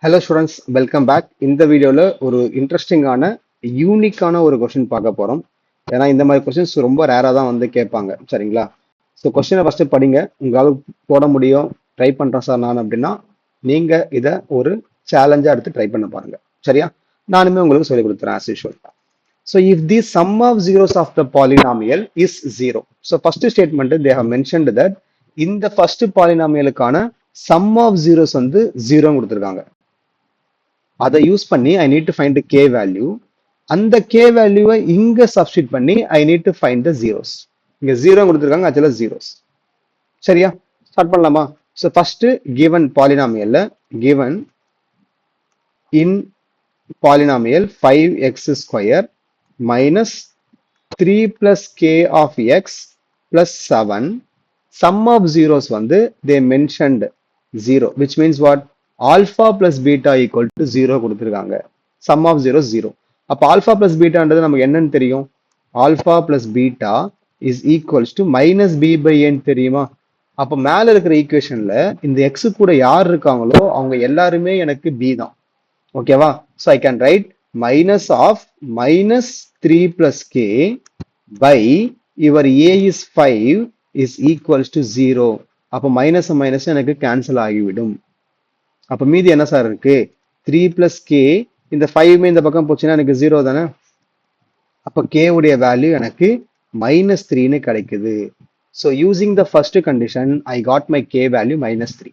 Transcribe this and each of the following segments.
Hello students, welcome back. இந்த வீடியோவில் ஒரு இன்ட்ரெஸ்டிங்கான யூனிக்கான ஒரு கொஸ்டின் பார்க்க போகிறோம். ஏன்னா இந்த மாதிரி கொஸ்டின்ஸ் ரொம்ப ரேராக தான் வந்து கேட்பாங்க. சரிங்களா? ஸோ கொஸ்டினை ஃபஸ்ட்டு படிங்க. உங்களால் போட முடியும், ட்ரை பண்ணுறேன் சார் நான் அப்படின்னா நீங்கள் இதை ஒரு சேலஞ்சாக எடுத்து ட்ரை பண்ண பாருங்க. சரியா? நானுமே உங்களுக்கு சொல்லிக் கொடுத்துறேன் as usual. So if the sum of zeros of the polynomial is zero. So first statement they have mentioned that இந்த ஃபர்ஸ்ட் பாலினாமியலுக்கான சம் ஆஃப் ஜீரோஸ் வந்து ஜீரோ கொடுத்துருக்காங்க. அதை யூஸ் பண்ணி I need to find k value. அந்த k வேல்யூவை இங்க substitute பண்ணி I need to find the zeros. இங்க ஜீரோ கொடுத்துருக்காங்க, ஆக்சுவலா ஜீரோஸ். சரியா? ஸ்டார்ட் பண்ணலாமா? ஸோ ஃபர்ஸ்ட் கிவன் பாலினாமியல்ல given in polynomial 5x square minus 3 plus k of x plus 7 sum of zeros வந்து they mentioned zero, which means what? Alpha plus beta equal to zero கொடுத்துருக்காங்க. Sum of zero zero. அப்போ alpha plus பீட்டான்றது நமக்கு என்னன்னு தெரியும்? Alpha plus beta is equals to minus b by ஏன்னு தெரியுமா? அப்போ மேல இருக்கிற ஈக்குவேஷன்ல இந்த எக்ஸ் கூட யார் இருக்காங்களோ அவங்க எல்லாருமே எனக்கு பி தான். ஓகேவா? So I can write minus of minus 3 plus K by your A is 5 is equals to zero. அப்போ மைனஸ் மைனஸ் எனக்கு கேன்சல் ஆகிவிடும். அப்ப மீதி என்ன சார் இருக்கு? 3 பிளஸ் கே. இந்த 5 இந்த பக்கம் போச்சுன்னா எனக்கு ஜீரோ தானே. அப்ப கே உடைய வேல்யூ எனக்கு -3ன்னு கிடைக்குது. So using the first condition I got my K value -3.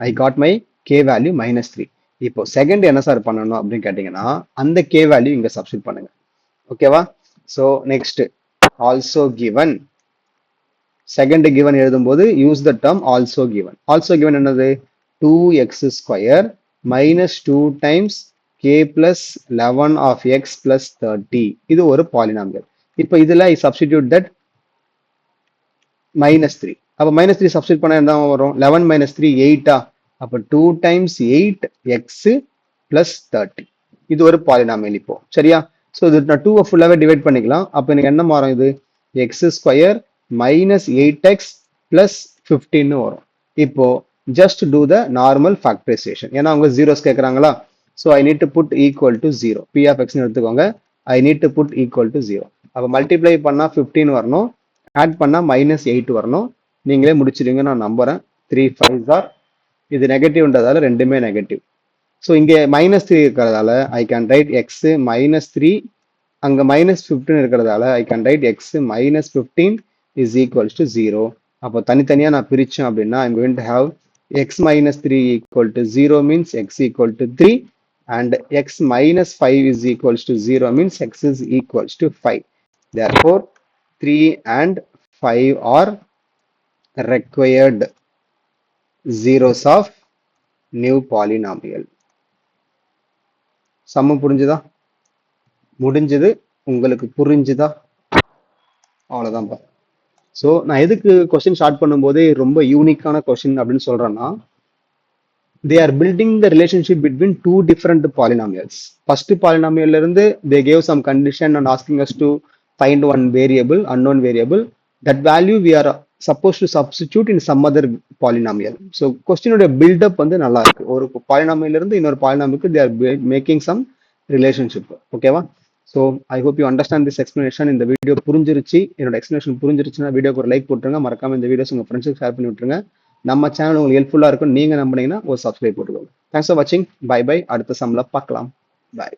I got my K value -3. இப்போ செகண்ட் என்ன சார் பண்ணணும் அப்படின்னு கேட்டீங்கன்னா அந்த கே வேல்யூ இங்க சப்ஸ்டிட் பண்ணுங்க. ஓகேவா? So next also given. Second given எழுதும்போது use the term also given. Also given என்னது? 2x square minus 2 times k plus 11 of x plus 30. இது ஒரு பாலினாமியல். இப்போ இதுல I substitute that -3. அப்போ -3 substitute பண்ணா என்ன வரும்? 11 minus 3 8. அப்போ 2 times 8x plus 30. இது ஒரு பாலினாமியல். இப்போ சரியா? ஸோ இது நான் 2 ஃபுல்லாவே டிவைட் பண்ணிக்கலாம். அப்போ எனக்கு என்ன மாறும்? இது x square minus 8x plus 15 வரும். இப்போ just do the normal factorization. ஏன்னா அவங்க ஜீரோஸ் கேட்குறாங்களா? So I need to put equal to zero. P of எக்ஸ்னு எடுத்துக்கோங்க. I need to put equal to zero. அப்போ மல்டிப்ளை பண்ணா 15 வரணும், ஆட் பண்ணா -8 வரணும். நீங்களே முடிச்சிருங்க, நான் நம்புறேன். 3 5s ஆர், இது நெகட்டிவ்ன்றதால ரெண்டுமே நெகட்டிவ். ஸோ இங்கே -3 இருக்கிறதால ஐ கேன் ரைட் எக்ஸ் -3, அங்கே -15 இருக்கிறதால ஐ can right X -15 is equals to zero. அப்போ தனித்தனியாக நான் பிரித்தேன் அப்படின்னா I'm going to have x minus 3 equal to 0 means x equal to 3, and x minus 5 is equals to 0 means x is equals to 5. Therefore 3 and 5 are required zeros of new polynomial. சம்ம புரிஞ்சுதா? முடிஞ்சது. உங்களுக்கு புரிஞ்சுதா? அவ்வளவுதான். So நான் எதுக்கு question start பண்ணும்போதே ரொம்ப யூனிக்கான கொஸ்டின் அப்படின்னு சொல்றேன்னா, they are building the relationship between two different polynomials. First polynomial இருந்து they gave some condition and asking us to find one variable, unknown variable. That value we are supposed to substitute in some other polynomial. So question உடைய build-up வந்து நல்லா இருக்கு. ஒரு polynomial இருந்து இன்னொரு polynomial they are making some relationship. ஓகேவா? So I hope you understand this explanation. இந்த video புரிஞ்சிருச்சு, என்னோட எக்ஸ்பிளனேஷன் புரிஞ்சிருச்சுன்னா வீடியோக்கு ஒரு லைக் போட்டுருங்க. மறக்காம இந்த வீடியோஸ் உங்கள் ஃப்ரெண்ட்ஸுக்கு ஷேர் பண்ணி விட்டுருங்க. நம்ம சேனல் உங்களுக்கு ஹெல்ப்ஃபுல்லாக இருக்கும். நீங்கள் நம்பினீங்கன்னா ஒரு சப்ஸ்கிரைப் போட்டுக்கோங்க. தேங்க்ஸ் ஃபார் வாட்சிங். Bye bye. அடுத்த சம்மில் பார்க்கலாம். பாய்.